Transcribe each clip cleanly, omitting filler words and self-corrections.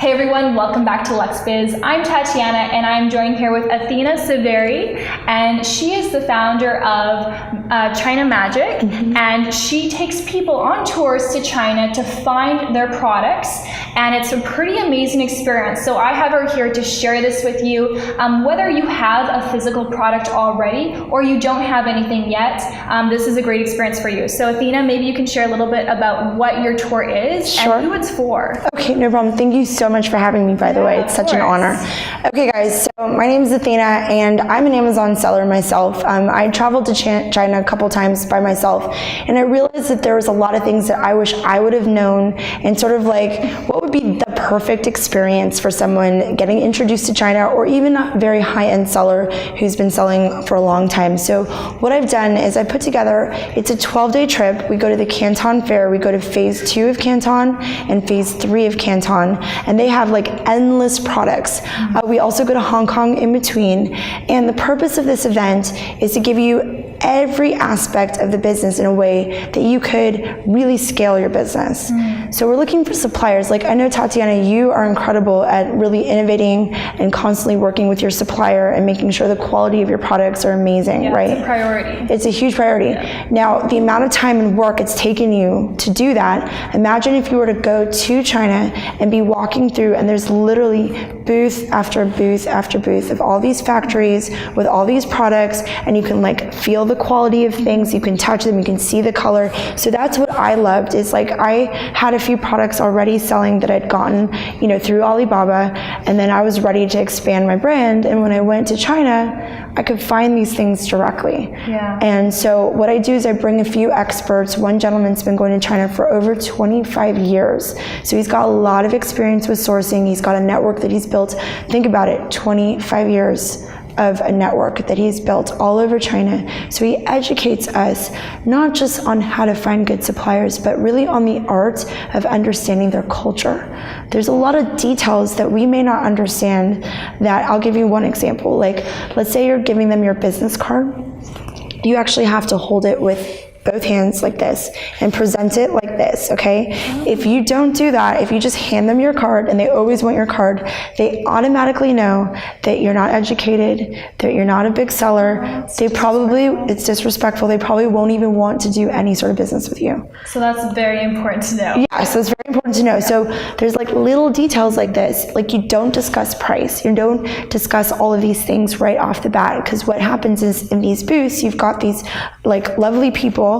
Hey everyone, welcome back to Let's Biz. I'm Tatiana and I'm joined here with Athena Severi, and she is the founder of China Magic, and she takes people on tours to China to find their products, and it's a pretty amazing experience. So I have her here to share this with you. Whether you have a physical product already or you don't have anything yet, this is a great experience for you. So Athena, maybe you can share a little bit about what your tour is and who it's for. Okay, no problem. Thank you so much for having me, by the way. It's such an honor. Okay guys, so my name is Athena and I'm an Amazon seller myself. I traveled to China a couple times by myself, and I realized that there was a lot of things that I wish I would have known, and sort of like what would be the perfect experience for someone getting introduced to China, or even a very high-end seller who's been selling for a long time. So what I've done is I put together, it's a 12-day trip. We go to the Canton Fair, we go to phase 2 of Canton and phase 3 of Canton, and they have like endless products. We also go to Hong Kong in between, and the purpose of this event is to give you every aspect of the business in a way that you could really scale your business. So we're looking for suppliers. Like, I know, Tatiana, you are incredible at really innovating and constantly working with your supplier and making sure the quality of your products are amazing, right? It's a priority. It's a huge priority. Yeah. Now, the amount of time and work it's taken you to do that, imagine if you were to go to China and be walking through, and there's literally booth after booth after booth of all these factories with all these products, and you can like feel the quality of things, you can touch them, you can see the color. So that's what I loved, is like I had a few products already selling that I'd gotten, you know, through Alibaba, and then I was ready to expand my brand. And when I went to China, I could find these things directly. Yeah. And so what I do is I bring a few experts. One gentleman's been going to China for over 25 years. So he's got a lot of experience with sourcing. He's got a network that he's built. Think about it, 25 years of a network that he's built all over China. So he educates us not just on how to find good suppliers, but really on the art of understanding their culture. There's a lot of details that we may not understand. That I'll give you one example. Like, let's say you're giving them your business card. You actually have to hold it with both hands like this and present it like this, okay? If you don't do that, if you just hand them your card and they always want your card, they automatically know that you're not educated, that you're not a big seller. It's disrespectful. They probably won't even want to do any sort of business with you. So that's very important to know. Yeah, so it's very important to know. So there's like little details like this. Like, you don't discuss price. You don't discuss all of these things right off the bat, because what happens is in these booths, you've got these like lovely people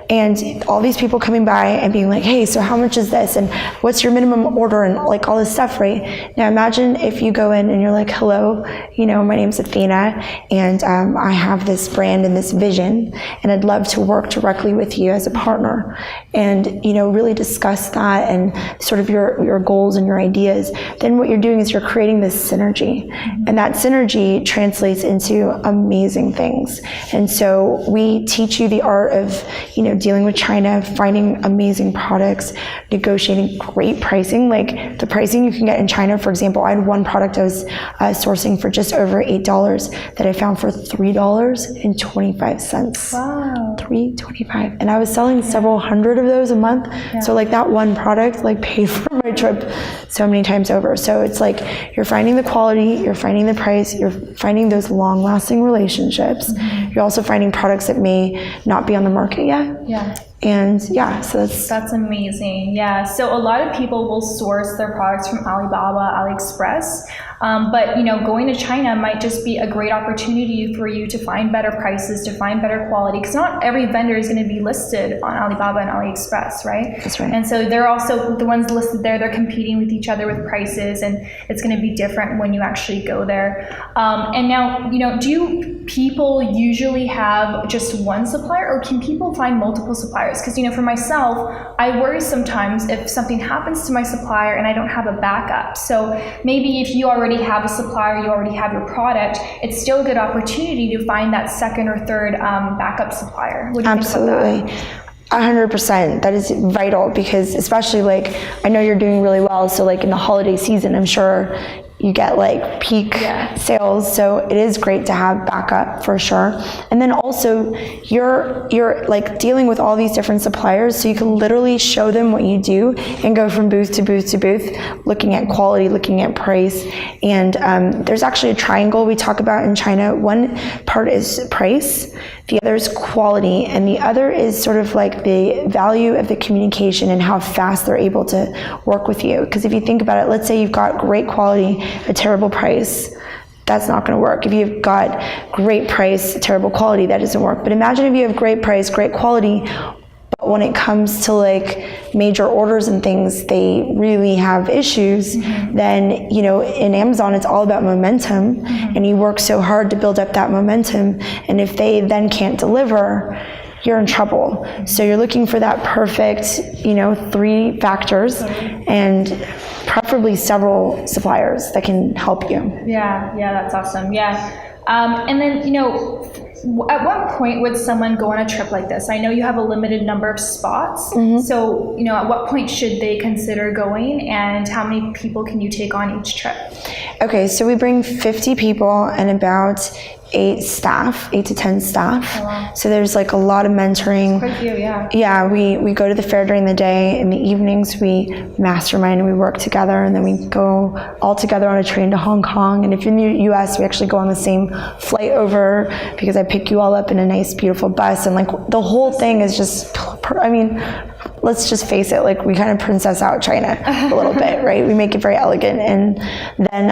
and all these people coming by and being like, hey, so how much is this? And what's your minimum order? And like all this stuff, right? Now imagine if you go in and you're like, hello, you know, my name's Athena, and I have this brand and this vision, and I'd love to work directly with you as a partner, and, you know, really discuss that and sort of your goals and your ideas. Then what you're doing is you're creating this synergy, and that synergy translates into amazing things. And so we teach you the art of, you know, dealing with China, finding amazing products, negotiating great pricing. Like the pricing you can get in China, for example, I had one product I was sourcing for just over $8 that I found for $3.25. Wow. $3.25. And I was selling several hundred of those a month. Yeah. So like that one product like paid for my trip so many times over. So it's like you're finding the quality, you're finding the price, you're finding those long-lasting relationships. You're also finding products that may not be on the market yet. Yeah. And yeah, so that's amazing. Yeah, so a lot of people will source their products from Alibaba, AliExpress, but you know, going to China might just be a great opportunity for you to find better prices, to find better quality, because not every vendor is going to be listed on Alibaba and AliExpress, right? That's right. And so they're also, the ones listed there, they're competing with each other with prices, and it's going to be different when you actually go there. And now, you know, do people usually have just one supplier, or can people find multiple suppliers? Because, you know, for myself, I worry sometimes if something happens to my supplier and I don't have a backup. So maybe if you already have a supplier, you already have your product, it's still a good opportunity to find that second or third backup supplier. What do you think about that? 100%. That is vital, because especially like, I know you're doing really well. So like in the holiday season, I'm sure you get like peak sales. So it is great to have backup for sure. And then also you're like dealing with all these different suppliers, so you can literally show them what you do and go from booth to booth to booth, looking at quality, looking at price. And there's actually a triangle we talk about in China. One part is price, the other is quality, and the other is sort of like the value of the communication and how fast they're able to work with you. Because if you think about it, let's say you've got great quality, a terrible price, that's not going to work. If you've got great price, terrible quality, that doesn't work. But imagine if you have great price, great quality, but when it comes to like major orders and things, they really have issues, then, you know, in Amazon, it's all about momentum, and you work so hard to build up that momentum. And if they then can't deliver, you're in trouble. So you're looking for that perfect, you know, 3 factors, and preferably several suppliers that can help you. Yeah, that's awesome. And then, you know, at what point would someone go on a trip like this? I know you have a limited number of spots. So, you know, at what point should they consider going, and how many people can you take on each trip? Okay, so we bring 50 people and about 8 to 10 staff. Oh, wow. So there's like a lot of mentoring. Quite a few, Yeah, we go to the fair during the day. In the evenings, we mastermind and we work together, and then we go all together on a train to Hong Kong. And if you're in the US, we actually go on the same flight over, because I pick you all up in a nice, beautiful bus. And like the whole thing is just, I mean, let's just face it, like we kind of princess out China a little bit, right? We make it very elegant. And then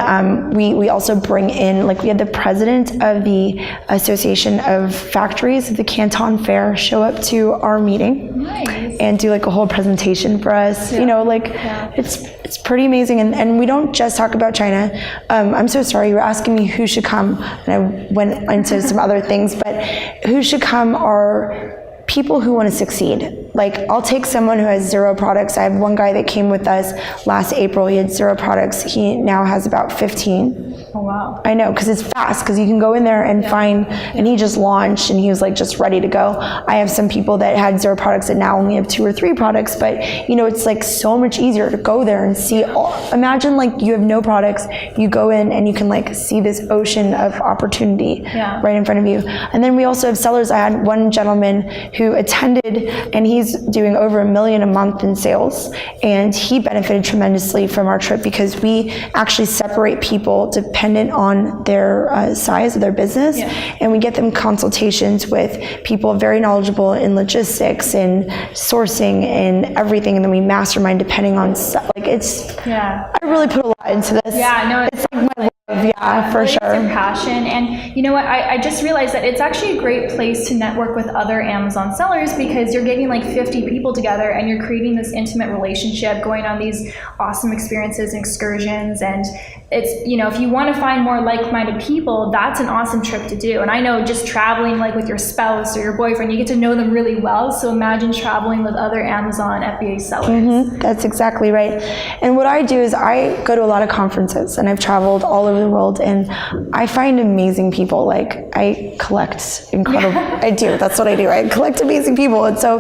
we also bring in, like we had the president of the Association of Factories of the Canton Fair show up to our meeting. Nice. And do like a whole presentation for us. You know, like it's pretty amazing. And we don't just talk about China. I'm so sorry, you were asking me who should come, and I went into some other things, but who should come are people who want to succeed. Like, I'll take someone who has 0 products. I have one guy that came with us last April. He had 0 products. He now has about 15. Oh, wow. I know, because it's fast, because you can go in there and find, and he just launched and he was like just ready to go. I have some people that had 0 products that now only have 2 or 3 products, but you know, it's like so much easier to go there and see imagine like you have no products, you go in and you can like see this ocean of opportunity right in front of you. And then we also have sellers. I had one gentleman who attended, and he's doing over $1 million a month in sales, and he benefited tremendously from our trip, because we actually separate people dependent on their size of their business, and we get them consultations with people very knowledgeable in logistics and sourcing and everything, and then we mastermind depending on like it's I really put a lot into this. It's like my love, for sure. Your passion. And you know what, I just realized that it's actually a great place to network with other Amazon sellers, because you're getting like 50 people together and you're creating this intimate relationship, going on these awesome experiences and excursions. And it's, you know, if you want to find more like-minded people, that's an awesome trip to do. And I know just traveling like with your spouse or your boyfriend, you get to know them really well. So imagine traveling with other Amazon FBA sellers. That's exactly right. And what I do is I go to a lot of conferences, and I've traveled all over the world, and I find amazing people. Like, I collect incredible, I do, that's what I do. I collect amazing people. And so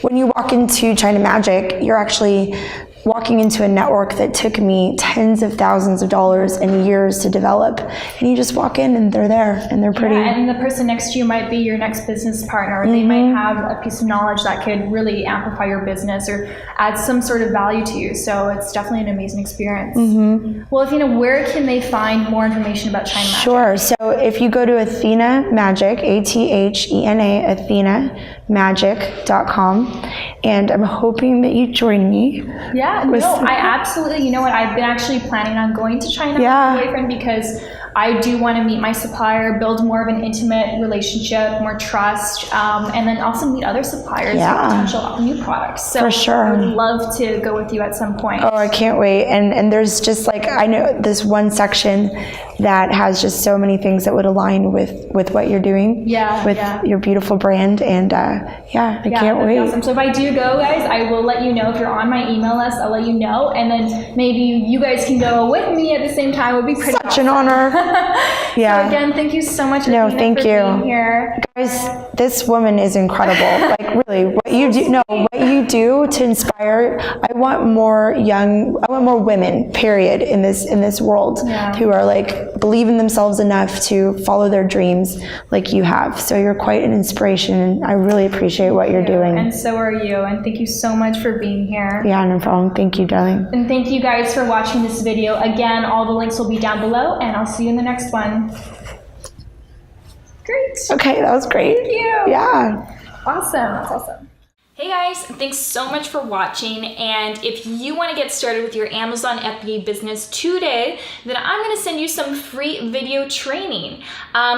when you walk into China Magic, you're actually walking into a network that took me tens of thousands of dollars and years to develop. And you just walk in and they're there and they're pretty. And the person next to you might be your next business partner. Or they might have a piece of knowledge that could really amplify your business or add some sort of value to you. So it's definitely an amazing experience. Well, Athena, where can they find more information about China Magic? Sure. So if you go to Athena Magic, ATHENA, AthenaMagic.com, and I'm hoping that you join me. I absolutely, you know what, I've been actually planning on going to China with my boyfriend, because I do want to meet my supplier, build more of an intimate relationship, more trust, and then also meet other suppliers with potential new products. So for sure. I would love to go with you at some point. Oh, I can't wait. And there's just like, I know this one section that has just so many things that would align with what you're doing with your beautiful brand. And I can't wait. Awesome. So if I do go, guys, I will let you know. If you're on my email list, I'll let you know. And then maybe you guys can go with me at the same time. It would be pretty Such an honor. So again, thank you so much, Athena, thank for you. being here. Guys, guys, this woman is incredible. Like really, what you do, no, what you do to inspire. I want more women, period, in this world who are like believe in themselves enough to follow their dreams like you have. So you're quite an inspiration, and I really appreciate what you're doing. And so are you. And thank you so much for being here. Yeah, no problem. Thank you, darling. And thank you guys for watching this video. Again, all the links will be down below, and I'll see you in the next one. Great. Okay, that was great. Thank you. Yeah. Awesome. That's awesome. Hey guys, thanks so much for watching, and if you want to get started with your Amazon FBA business today, then I'm going to send you some free video training,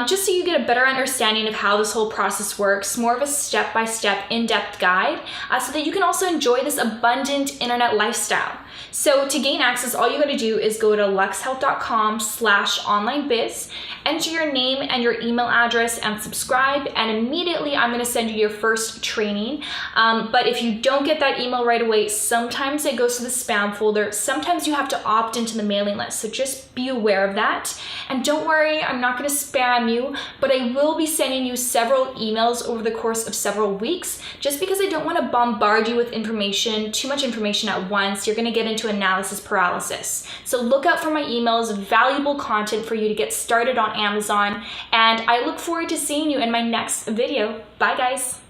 just so you get a better understanding of how this whole process works, more of a step-by-step, in-depth guide, so that you can also enjoy this abundant internet lifestyle. So to gain access, all you got to do is go to luxhealth.com/onlinebiz, enter your name and your email address and subscribe, and immediately I'm going to send you your first training. But if you don't get that email right away, sometimes it goes to the spam folder. Sometimes you have to opt into the mailing list. So just be aware of that. And don't worry, I'm not going to spam you, but I will be sending you several emails over the course of several weeks, just because I don't want to bombard you with information, too much information at once. You're going to get into analysis paralysis. So look out for my emails, valuable content for you to get started on Amazon. And I look forward to seeing you in my next video. Bye guys.